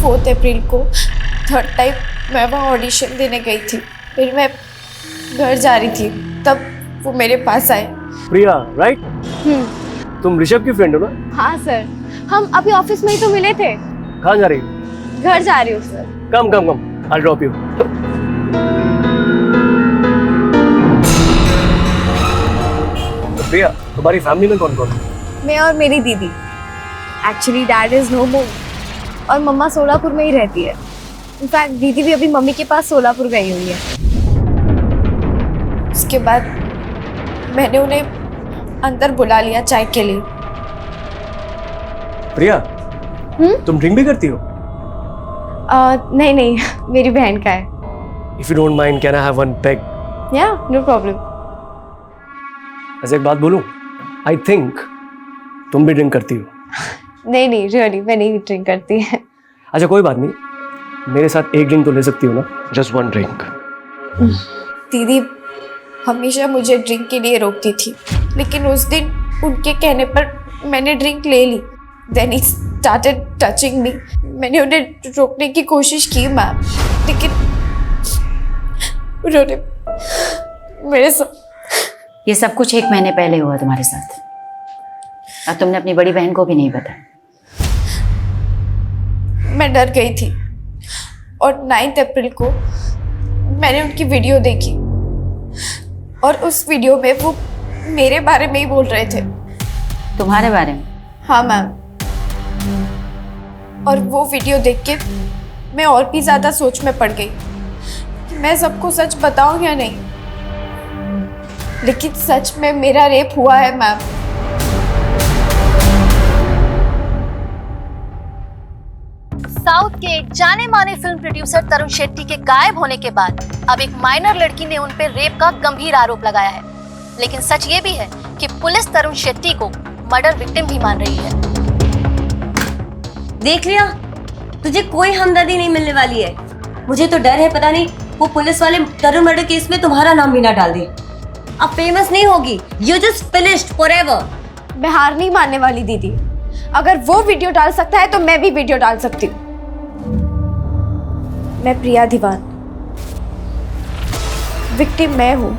4 अप्रैल को थर्ड टाइम मैं वहाँ ऑडिशन देने गई थी, फिर मैं घर जा रही थी, तब वो मेरे पास आए। प्रिया, राइट? तुम ऋषभ की फ्रेंड हो ना? हाँ सर, हम अभी ऑफिस में ही तो मिले थे। कहाँ जा रही हो? घर जा रही हूँ sir. Come come come, I'll drop you. तो प्रिया, तुम्हारी फैमिली में कौन कौन है? मैं और मेरी दीदी। एक्चुअली डैड इज नो मोर और मम्मा सोलापुर में ही रहती है। इनफैक्ट दीदी भी अभी मम्मी के पास सोलापुर गई हुई है। उसके बाद मैंने उन्हें अंदर बुला लिया चाय के लिए। प्रिया, तुम ड्रिंक भी करती हो? नहीं नहीं, मेरी बहन का है। If you don't mind, can I have one peg? या नो प्रॉब्लम। ऐसे एक बात बोलूं? I think तुम भी ड्रिंक करती हो। नहीं नहीं, रियली मैं नहीं ड्रिंक करती है। अच्छा कोई बात नहीं, मेरे साथ एक ड्रिंक तो ले सकती हो ना? Just one drink. दीदी हमेशा मुझे ड्रिंक के लिए रोकती थी, लेकिन उस दिन उनके कहने पर मैंने ड्रिंक ले ली। Then he started touching me. मैंने उन्हें रोकने की कोशिश की मैम, लेकिन उन्होंने मेरे साथ। ये सब कुछ 1 महीने पहले हुआ तुम्हारे साथ, और तुमने अपनी बड़ी बहन को भी नहीं बताया। मैं डर गई थी और 9 अप्रैल को मैंने उनकी वीडियो देखी और उस वीडियो में वो मेरे बारे में ही बोल रहे थे। तुम्हारे बारे में? हाँ मैम। और वो वीडियो देख के मैं और भी ज्यादा सोच में पड़ गई कि मैं सबको सच बताऊं या नहीं, लेकिन सच में मेरा रेप हुआ है मैम। साउथ के जाने माने फिल्म प्रोड्यूसर तरुण शेट्टी के गायब होने के बाद अब एक माइनर लड़की ने उन पर रेप का गंभीर आरोप लगाया है। लेकिन सच ये भी है कि पुलिस तरुण शेट्टी को मर्डर विक्टिम भी मान रही है। देख लिया, तुझे कोई हमदर्दी नहीं मिलने वाली है। मुझे तो डर है, पता नहीं वो पुलिस वाले तरुण मर्डर केस में तुम्हारा नाम भी ना डाल दे। अब फेमस नहीं होगी, यू जस्ट फिनिश्ड फॉरएवर। मैं हार नहीं मानने वाली दीदी। अगर वो वीडियो डाल सकता है तो मैं भी वीडियो डाल सकती हूँ। मैं प्रिया दीवान, विक्टिम मैं हूँ,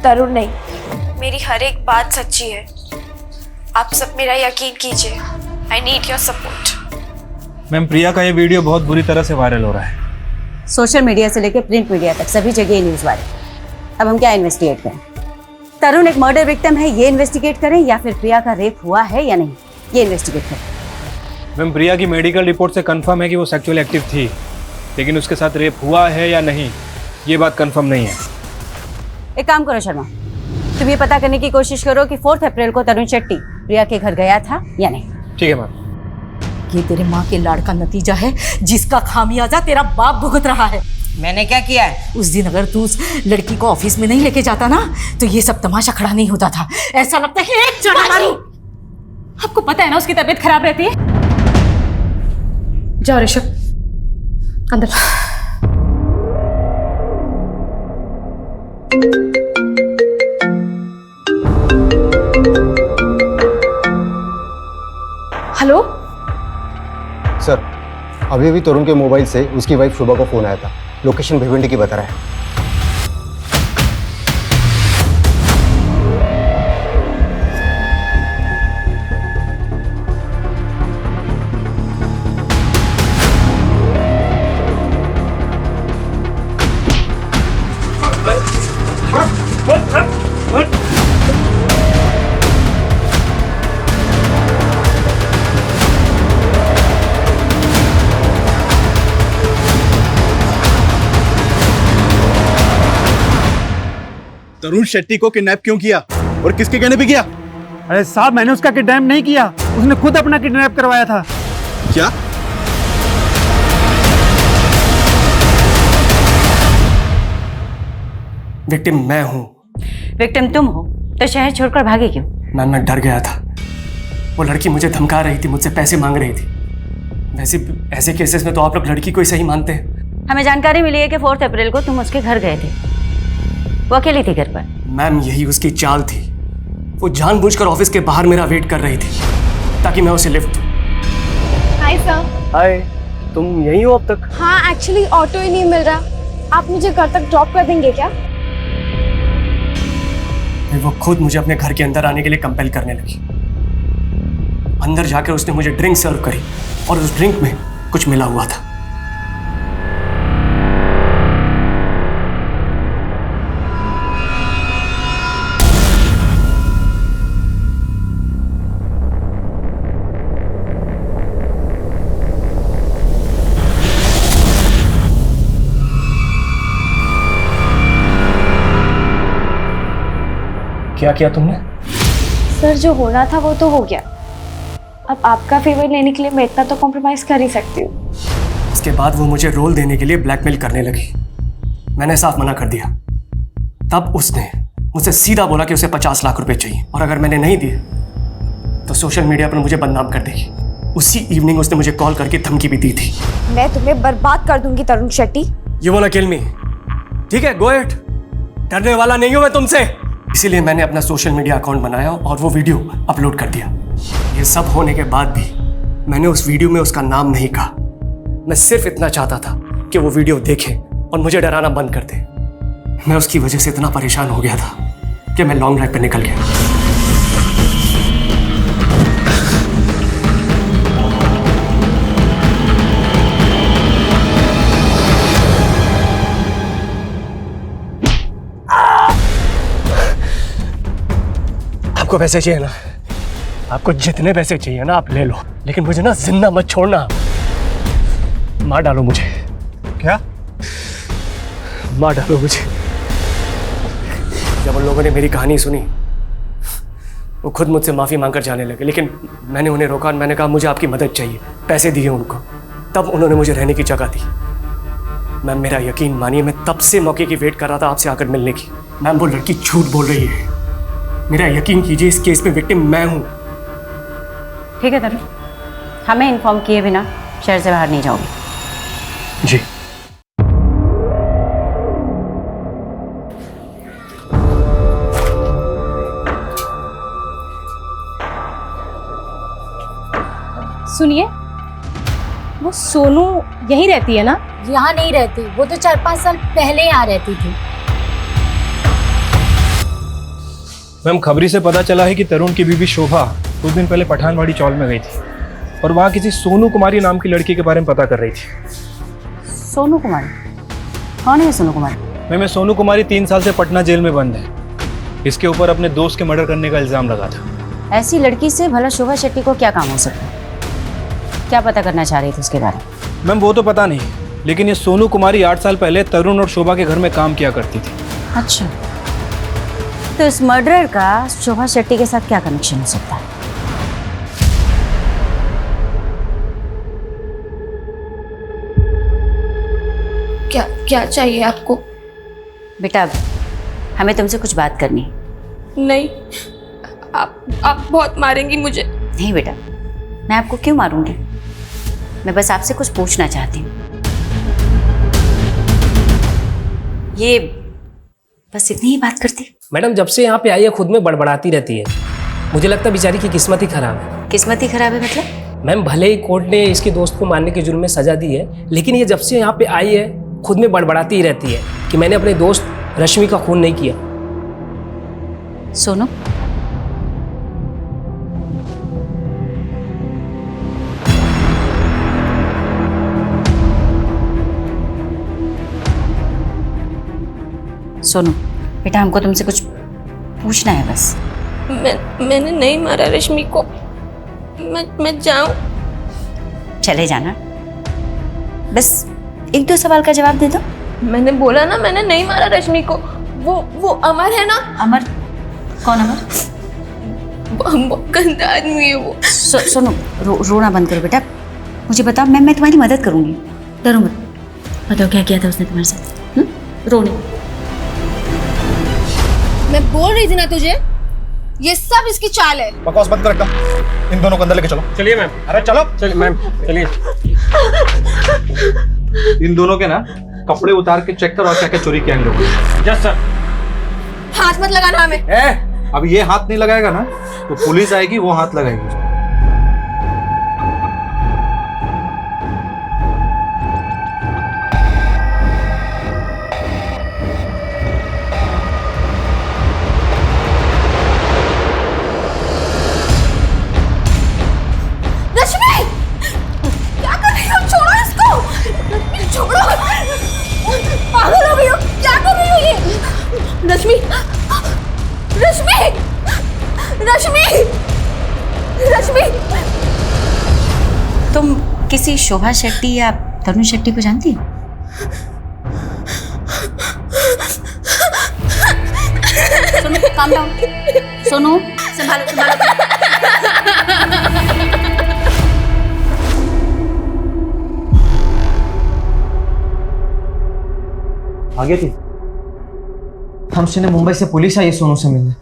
तरुण नहीं। मेरी हर एक बात सच्ची है। आप सब मेरा यकीन कीजिए। I need your support. Ma'am, Priya का ये वीडियो बहुत बुरी तरह से वायरल हो रहा है। सोशल मीडिया से लेकर प्रिंट मीडिया तक सभी जगह ये न्यूज़ वायरल। अब हम क्या इन्वेस्टिगेट करें? तरुण एक मर्डर विक्टिम है, ये इन्वेस्टिगेट करें, या फिर प्रिया का रेप हुआ है या नहीं, ये इन्वेस्टिगेट करें? मैम, प्रिया की मेडिकल रिपोर्ट से कंफर्म है कि वो सेक्सुअली एक्टिव थी, लेकिन उसके साथ रेप हुआ है या नहीं, ये बात कंफर्म नहीं है। एक काम करो शर्मा, तुम ये पता करने की कोशिश करो कि 4 अप्रैल को तरुण शेट्टी प्रिया के घर गया था या नहीं। ठीक है मैम। ये तेरे माँ के लाड़ का नतीजा है, जिसका खामियाजा तेरा बाप भुगत रहा है। मैंने क्या किया है? उस दिन अगर तू उस लड़की को ऑफिस में नहीं लेके जाता ना, तो ये सब तमाशा खड़ा नहीं होता था। ऐसा लगता है कि एक चढ़ा मारूं। आपको पता है ना उसकी तबीयत खराब रहती है। जाओ ऋषभ अंदर। हेलो सर, अभी अभी तरुण के मोबाइल से उसकी वाइफ शुभा को फोन आया था। लोकेशन भिवंडी की बता रहा है। तरुण शेट्टी को किडनैप क्यों किया और किसके कहने पे किया? अरे साहब, मैंने उसका किडनैप नहीं किया, उसने खुद अपना किडनैप करवाया था। क्या? विक्टिम मैं हूँ। विक्टिम तुम हो तो शहर छोड़कर भागे क्यों? मैम मैं डर गया था। वो लड़की मुझे धमका रही थी, मुझसे पैसे मांग रही थी। वैसे ऐसे केसेस में तो आप लोग लड़की को ही सही मानते हैं। हमें जानकारी मिली है कि 4 अप्रैल को तुम उसके घर गए थे। वो अकेली थी घर पर? मैम यही उसकी चाल थी। वो जानबूझकर ऑफिस के बाहर मेरा वेट कर रही थी ताकि मैं उसे लिफ्ट दूं। Hi sir. हाय, तुम यहीं हो अब तक? हाँ, एक्चुअली ऑटो ही नहीं मिल रहा। आप मुझे घर तक ड्रॉप कर देंगे क्या? फिर वो खुद मुझे अपने घर के अंदर आने के लिए कंपेल करने लगी। अंदर जाकर उसने मुझे ड्रिंक सर्व करी और उस ड्रिंक में कुछ मिला हुआ था। क्या किया तुमने? सर जो होना था वो तो हो गया। अब आपका फेवर लेने के लिए मैं इतना तो कॉम्प्रोमाइज कर ही सकती हूँ। इसके बाद वो मुझे रोल देने के लिए ब्लैकमेल करने लगी। मैंने साफ मना कर दिया। तब उसने मुझसे सीधा बोला कि उसे 50 लाख रुपए चाहिए और अगर मैंने नहीं दिए तो सोशल मीडिया पर मुझे बदनाम कर देगी। उसी इवनिंग उसने मुझे कॉल करके धमकी भी दी थी। मैं तुम्हें बर्बाद कर दूंगी Tarun Shetty. You want to kill me? ठीक है, गो अहेड। डरने वाला नहीं हूं मैं तुमसे। इसीलिए मैंने अपना सोशल मीडिया अकाउंट बनाया और वो वीडियो अपलोड कर दिया। ये सब होने के बाद भी मैंने उस वीडियो में उसका नाम नहीं कहा। मैं सिर्फ इतना चाहता था कि वो वीडियो देखे और मुझे डराना बंद कर दे। मैं उसकी वजह से इतना परेशान हो गया था कि मैं लॉन्ग ड्राइव पे निकल गया। आपको पैसे चाहिए ना? आपको जितने पैसे चाहिए ना आप ले लो, लेकिन मुझे ना जिंदा मत छोड़ना। मार डालो मुझे। क्या? मार डालो मुझे। जब उन लोगों ने मेरी कहानी सुनी वो खुद मुझसे माफ़ी मांगकर जाने लगे, लेकिन मैंने उन्हें रोका और मैंने कहा मुझे आपकी मदद चाहिए। पैसे दिए उनको, तब उन्होंने मुझे रहने की जगह दी। मैम मेरा यकीन मानिए, मैं तब से मौके की वेट कर रहा था आपसे आकर मिलने की। मैम वो लड़की झूठ बोल रही है। मेरा यकीन कीजिए, इस केस में विक्टिम मैं हूं। ठीक है तरुण, हमें इन्फॉर्म किए बिना शहर से बाहर नहीं जाओगे। जी। सुनिए, वो सोनू यहीं रहती है ना? यहाँ नहीं रहती, वो तो 4-5 साल पहले यहाँ रहती थी। मैम खबरी से पता चला है कि तरुण की बीवी शोभा कुछ दिन पहले पठानवाड़ी चौल में गई थी और वहाँ किसी सोनू कुमारी नाम की लड़की के बारे में पता कर रही थी। सोनू कुमारी? कौन है सोनू कुमारी? मैम सोनू कुमारी 3 साल से पटना जेल में बंद है। इसके ऊपर अपने दोस्त के मर्डर करने का इल्जाम लगा था। ऐसी लड़की से भला शोभा शेट्टी को क्या काम हो सकता है? क्या पता करना चाह रही थी उसके बारे में? मैम वो तो पता नहीं, लेकिन ये सोनू कुमारी 8 साल पहले तरुण और शोभा के घर में काम किया करती थी। अच्छा, तो इस मर्डरर का शोभा शेट्टी के साथ क्या कनेक्शन हो सकता है? क्या चाहिए आपको? बेटा हमें तुमसे कुछ बात करनी है। नहीं, आप बहुत मारेंगी मुझे। नहीं बेटा, मैं आपको क्यों मारूंगी? मैं बस आपसे कुछ पूछना चाहती हूँ। ये बस इतनी ही बात करती? मैडम जब से यहाँ पे आई है खुद में बड़बड़ाती रहती है। मुझे लगता है बेचारी की किस्मत ही खराब है। किस्मत ही खराब है मतलब? मैम भले ही कोर्ट ने इसके दोस्त को मारने के जुर्म में सजा दी है, लेकिन ये जब से यहाँ पे आई है खुद में बड़बड़ाती ही रहती है कि मैंने अपने दोस्त रश्मि का खून नहीं किया। सोनू, सोनू बेटा हमको तुमसे कुछ पूछना है बस। मैंने नहीं मारा रश्मि को। मैं जाऊं? चले जाना, बस 1-2 सवाल का जवाब दे दो। मैंने बोला ना, मैंने नहीं मारा रश्मि को। वो अमर है ना? अमर? कौन अमर? बहुत गंदा आदमी है वो। सोनू रोना बंद करो बेटा, मुझे बताओ, मैं तुम्हारी मदद करूंगी। डरो मत, बताओ क्या किया था उसने तुम्हारे साथ? रो नहीं। मैं बोल रही थी ना तुझे, ये सब इसकी चाल है। बकवास बंद कर एकदम। इन दोनों को अंदर लेके चलो। चलिए मैम। अरे चलो। चलिए मैम, चलिए। इन दोनों के ना कपड़े उतार के चेक करो क्या क्या चोरी किया इन लोगों ने। Yes sir. हाथ मत लगाना हमें। अब ये हाथ नहीं लगाएगा ना तो पुलिस आएगी, वो हाथ लगाएगी। रश्मि, क्या कर रही हो? छोड़ो इसको, छोड़ो। पागल हो गई हो, क्या कर रही हो ये? रश्मि, रश्मि, रश्मि, रश्मि। तुम किसी शोभा शेट्टी या तरुण शेट्टी को जानती हो? Sonu, calm down। सोनू, संभालो, संभालो। आ गई थी। हम सुने मुंबई से पुलिस आई सोनू से मिलने।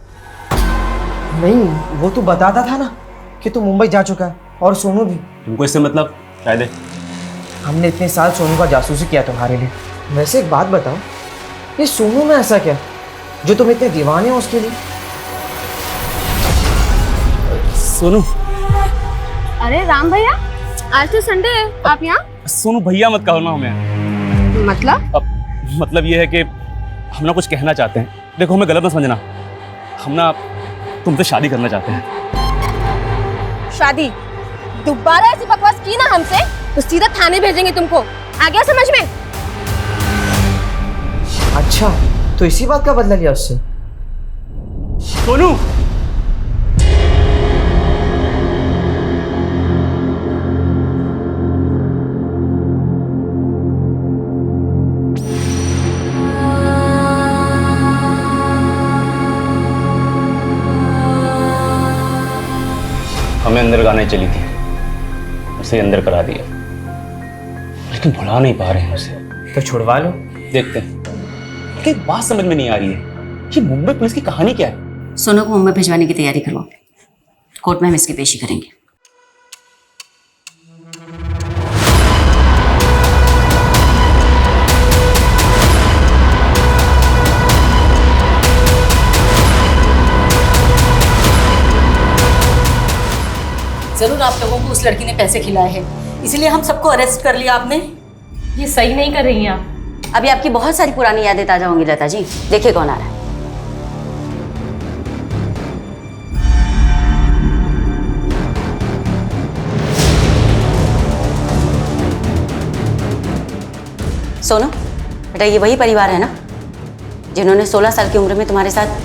नहीं, वो तो बताता था ना कि तू मुंबई जा चुका है, और सोनू भी। तुमको इससे मतलब शायद हमने इतने साल सोनू का जासूसी किया तुम्हारे लिए। वैसे एक बात बताओ, ये सोनू में ऐसा क्या जो तुम इतने दीवाने हो उसके लिए? सोनू। अरे राम भैया, आज तो संडे है, आप यहाँ? सोनू भैया मत कहो ना हमें। मतलब? मतलब ये है कि हम ना कुछ कहना चाहते हैं। देखो, हमें गलत ना समझना, हम ना तुमसे शादी करना चाहते हैं। शादी? दोबारा ऐसी बकवास की ना हमसे तो सीधा थाने भेजेंगे तुमको। आ गया समझ में? अच्छा, तो इसी बात का बदला लिया उससे? सोनू, हमें अंदर गाने चली थी, उसे अंदर करा दिया, लेकिन भुला नहीं पा रहे हैं उसे। तो छुड़वा लो। देखते हैं। लेकिन एक बात समझ में नहीं आ रही है, ये मुंबई पुलिस की कहानी क्या है? सोनू को मुंबई भिजवाने की तैयारी करो, कोर्ट में हम इसकी पेशी करेंगे। जरूर आप लोगों को उस लड़की ने पैसे खिलाए हैं, इसलिए हम सबको अरेस्ट कर लिया आपने। ये सही नहीं कर रही हैं आप। अभी आपकी बहुत सारी पुरानी यादें ताजा होंगी लता जी। देखिए कौन आ रहा है। सोनू बेटा, ये वही परिवार है ना जिन्होंने 16 साल की उम्र में तुम्हारे साथ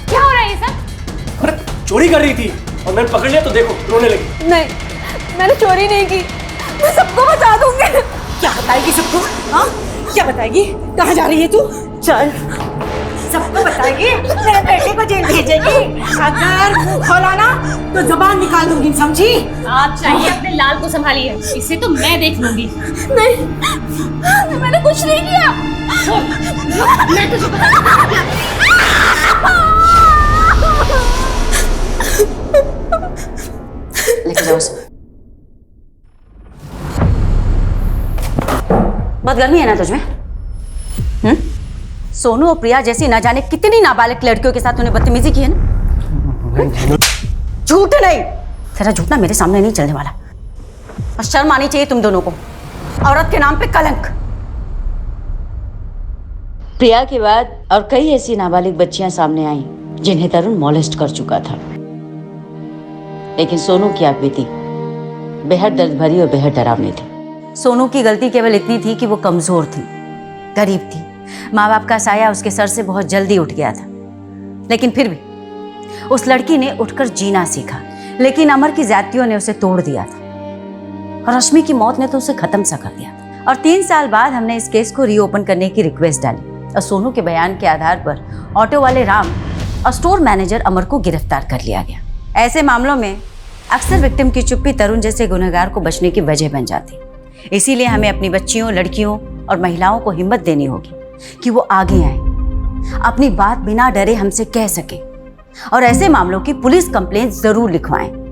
क्या हो रहा है ये सब? अरे चोरी कर रही थी और मैंने पकड़ लिया तो देखो रोने लगी। नहीं, मैंने चोरी नहीं की। मैं सबको बता दूंगी। क्या बताएगी सबको? हाँ, क्या बताएगी? कहाँ जा रही है तू? चल, सबको बताएगी, मेरे बेटे को जेल भेजेगी। अगर मुंह खोला ना तो जुबान निकाल दूंगी, समझी? आप चाहिए अपने लाल को संभालिए, इसे तो मैं देख लूंगी। नहीं, मैंने कुछ नहीं किया। मैं तुझे बता लेके जाओ उसे। बहुत गर्मी है ना तुझमें? सोनू और प्रिया जैसी ना जाने कितनी नाबालिग लड़कियों के साथ तूने बदतमीजी की है ना। झूठ नहीं, तेरा झूठ ना मेरे सामने नहीं चलने वाला। और शर्म आनी चाहिए तुम दोनों को, औरत के नाम पे कलंक। प्रिया के बाद और कई ऐसी नाबालिग बच्चियां सामने आई जिन्हें तरुण मॉलेस्ट कर चुका था, लेकिन सोनू की आप बीती बेहद दर्द भरी और बेहद डरावनी थी। सोनू की गलती केवल इतनी थी कि वो कमजोर थी, गरीब थी। माँ बाप का साया उसके सर से बहुत जल्दी उठ गया था, लेकिन फिर भी उस लड़की ने उठकर जीना सीखा। लेकिन अमर की ज्यादतियों ने उसे तोड़ दिया था और रश्मि की मौत ने तो उसे खत्म सा कर दिया था। और 3 साल बाद हमने इस केस को रीओपन करने की रिक्वेस्ट डाली और सोनू के बयान के आधार पर ऑटो वाले राम और स्टोर मैनेजर अमर को गिरफ्तार कर लिया गया। ऐसे मामलों में अक्सर विक्टिम की चुप्पी तरुण जैसे गुनहगार को बचने की वजह बन जाती। इसीलिए हमें अपनी बच्चियों, लड़कियों और महिलाओं को हिम्मत देनी होगी कि वो आगे आए, अपनी बात बिना डरे हमसे कह सके और ऐसे मामलों की पुलिस कंप्लेंट जरूर लिखवाएं।